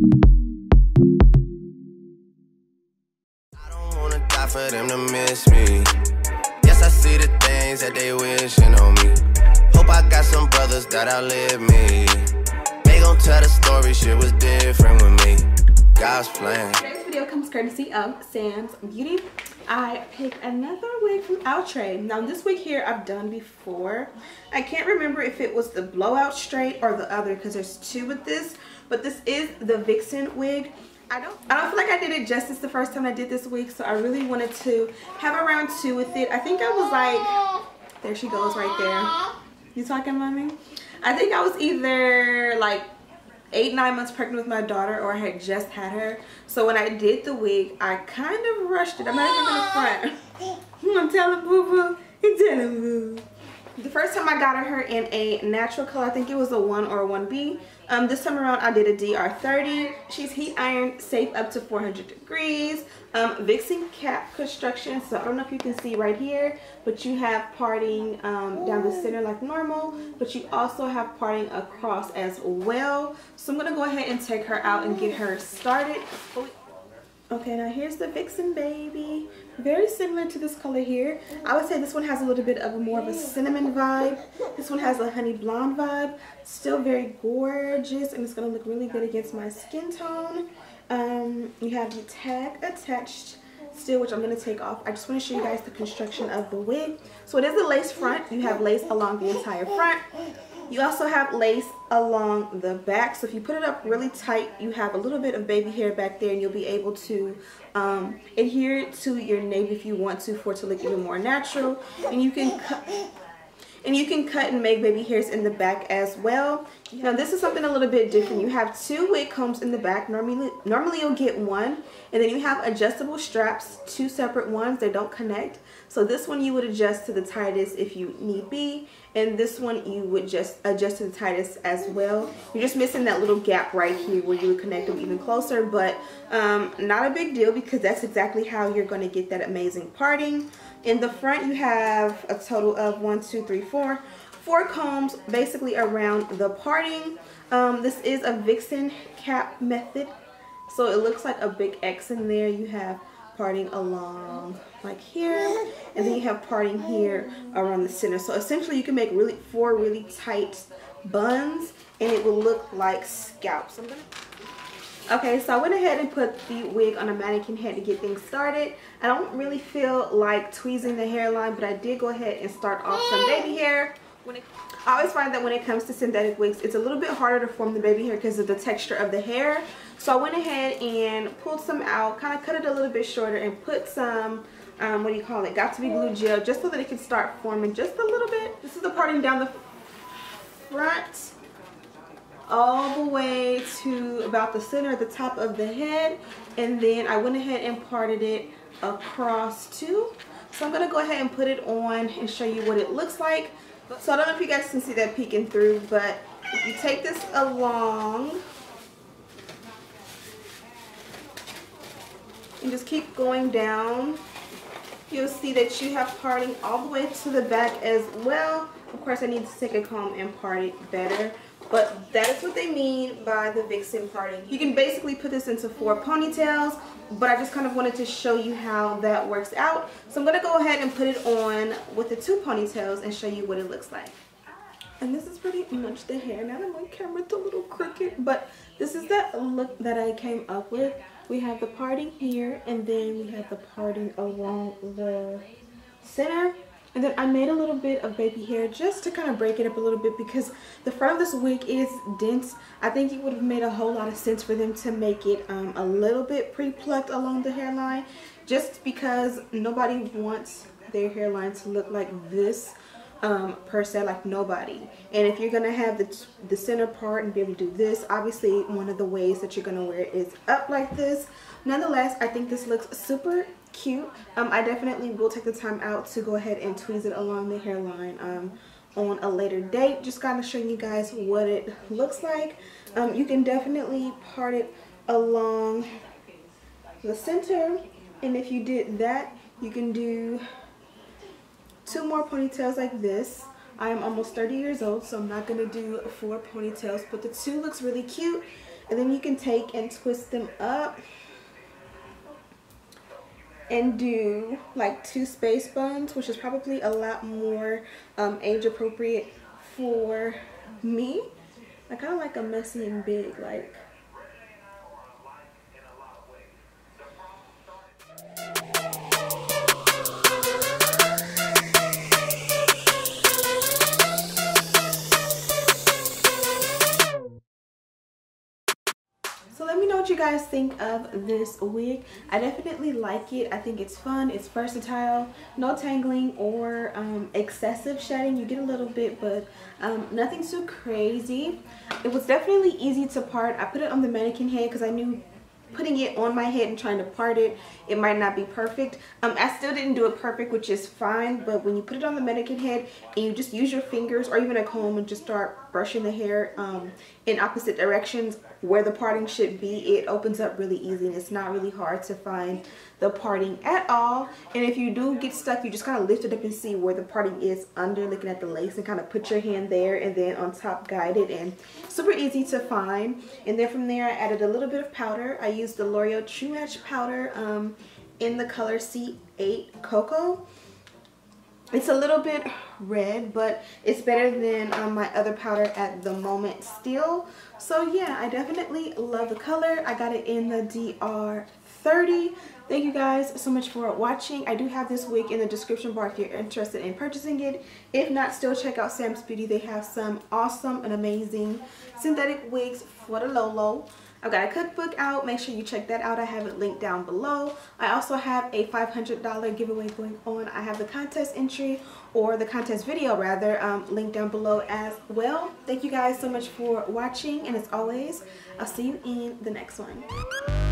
I don't wanna die for them to miss me. Yes, I see the things that they wishing on me. Hope I got some brothers that outlive me. They gon' tell the story, shit was different with me. God's plan. Today's video comes courtesy of Sam's Beauty. I picked another wig from Outrade. Now this wig here I've done before. I can't remember if it was the blowout straight or the other because there's two with this, but this is the Vixen wig. I don't feel like I did it justice the first time I did this wig, so I really wanted to have a round two with it. I think I was like, there she goes right there. You talking, mommy? I think I was either like 8-9 months pregnant with my daughter, or I had just had her. So when I did the wig, I kind of rushed it. I'm not even gonna front. I'm telling boo boo. I'm telling boo. The first time I got her in a natural color, I think it was a 1 or a 1B. This time around I did a DR30. She's heat ironed, safe up to 400 degrees. Vixen cap construction, so I don't know if you can see right here, but you have parting down the center like normal, but you also have parting across as well. So I'm gonna go ahead and take her out and get her started. Okay, now here's the Vixen baby. Very similar to this color here. I would say this one has a little bit of more of a cinnamon vibe. This one has a honey blonde vibe. Still very gorgeous, and it's gonna look really good against my skin tone. You have the tag attached still, which I'm gonna take off. I just want to show you guys the construction of the wig. So it is a lace front. You have lace along the entire front. You also have lace along the back, so if you put it up really tight, you have a little bit of baby hair back there, and you'll be able to adhere it to your nape if you want to, for it to look even more natural. And you can cut and make baby hairs in the back as well. Now this is something a little bit different. You have 2 wig combs in the back. Normally you'll get one, and then you have adjustable straps, 2 separate ones. They don't connect. So this one you would adjust to the tightest if you need be, and this one you would just adjust to the tightest as well. You're just missing that little gap right here where you would connect them even closer, but not a big deal because that's exactly how you're going to get that amazing parting. In the front you have a total of 4 combs basically around the parting. This is a Vixen cap method, so it looks like a big X in there. You have parting along like here, and then you have parting here around the center. So essentially you can make 4 really tight buns, and it will look like scalps. Okay, so I went ahead and put the wig on a mannequin head to get things started. I don't really feel like tweezing the hairline, but I did go ahead and start off some baby hair. I always find that when it comes to synthetic wigs, it's a little bit harder to form the baby hair because of the texture of the hair. So I went ahead and pulled some out, kind of cut it a little bit shorter, and put some, got to be glue gel, just so that it can start forming just a little bit. This is the parting down the front, all the way to about the center at the top of the head, and then I went ahead and parted it across too. So I'm going to go ahead and put it on and show you what it looks like. So I don't know if you guys can see that peeking through, but if you take this along and just keep going down, you'll see that you have parting all the way to the back as well. Of course I need to take a comb and part it better, but that is what they mean by the Vixen parting. You can basically put this into 4 ponytails, but I just kind of wanted to show you how that works out. So I'm going to go ahead and put it on with the 2 ponytails and show you what it looks like. And this is pretty much the hair. Now that my camera's a little crooked, but this is the look that I came up with. We have the parting here, and then we have the parting along the center. And then I made a little bit of baby hair just to kind of break it up a little bit, because the front of this wig is dense. I think it would have made a whole lot of sense for them to make it a little bit pre-plucked along the hairline, just because nobody wants their hairline to look like this per se, like nobody. And if you're gonna have the center part and be able to do this, obviously one of the ways that you're gonna wear it is up like this. Nonetheless, I think this looks super cute. I definitely will take the time out to go ahead and tweeze it along the hairline on a later date, just kind of showing you guys what it looks like. You can definitely part it along the center, and if you did that, you can do 2 more ponytails like this. I am almost 30 years old, so I'm not going to do 4 ponytails, but the 2 looks really cute. and then you can take and twist them up and do like 2 space buns, which is probably a lot more age appropriate for me. I kind of like a messy and big, like. So let me know what you guys think of this wig. I definitely like it. I think it's fun, it's versatile, no tangling or excessive shedding. You get a little bit, but nothing too crazy. It was definitely easy to part. I put it on the mannequin head because I knew putting it on my head and trying to part it, it might not be perfect. I still didn't do it perfect, which is fine, but when you put it on the mannequin head and you just use your fingers or even a comb and just start brushing the hair in opposite directions where the parting should be, it opens up really easy and it's not really hard to find the parting at all. And if you do get stuck, you just kind of lift it up and see where the parting is under, looking at the lace, and kind of put your hand there and then on top guide it, and super easy to find. And then from there I added a little bit of powder. I used the L'Oreal True Match powder in the color C8 Cocoa. It's a little bit red, but it's better than my other powder at the moment still. So yeah, I definitely love the color. I got it in the DR30. Thank you guys so much for watching. I do have this wig in the description bar if you're interested in purchasing it. If not, still check out Sam's Beauty. They have some awesome and amazing synthetic wigs for the low. I've got a cookbook out. Make sure you check that out. I have it linked down below. I also have a $500 giveaway going on. I have the contest entry, or the contest video rather, linked down below as well. Thank you guys so much for watching, and as always, I'll see you in the next one.